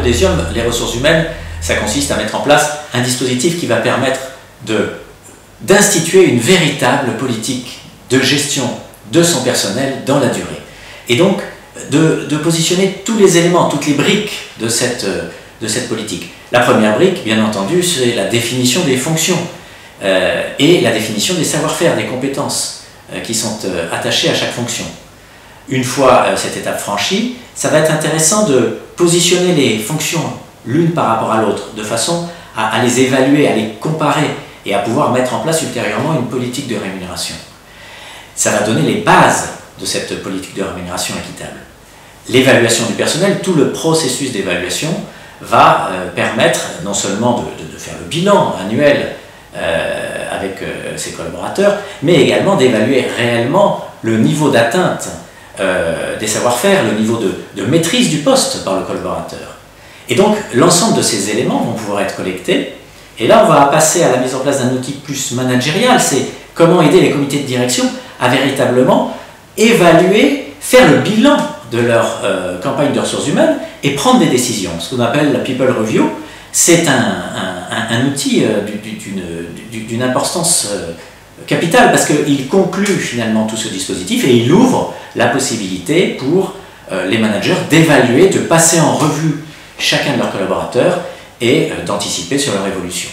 Trapézium, les ressources humaines, ça consiste à mettre en place un dispositif qui va permettre d'instituer une véritable politique de gestion de son personnel dans la durée. Et donc, de positionner tous les éléments, toutes les briques de cette politique. La première brique, bien entendu, c'est la définition des fonctions et la définition des savoir-faire, des compétences qui sont attachées à chaque fonction. Une fois cette étape franchie, ça va être intéressant de positionner les fonctions l'une par rapport à l'autre, de façon à les évaluer, à les comparer et à pouvoir mettre en place ultérieurement une politique de rémunération. Ça va donner les bases de cette politique de rémunération équitable. L'évaluation du personnel, tout le processus d'évaluation va permettre non seulement de faire le bilan annuel avec ses collaborateurs, mais également d'évaluer réellement le niveau d'atteinte des savoir-faire, le niveau de maîtrise du poste par le collaborateur. Et donc, l'ensemble de ces éléments vont pouvoir être collectés. Et là, on va passer à la mise en place d'un outil plus managérial. C'est comment aider les comités de direction à véritablement évaluer, faire le bilan de leur campagne de ressources humaines et prendre des décisions. Ce qu'on appelle la People Review, c'est un outil d'une importance capitale parce qu'il conclut finalement tout ce dispositif et il ouvre la possibilité pour les managers d'évaluer, de passer en revue chacun de leurs collaborateurs et d'anticiper sur leur évolution.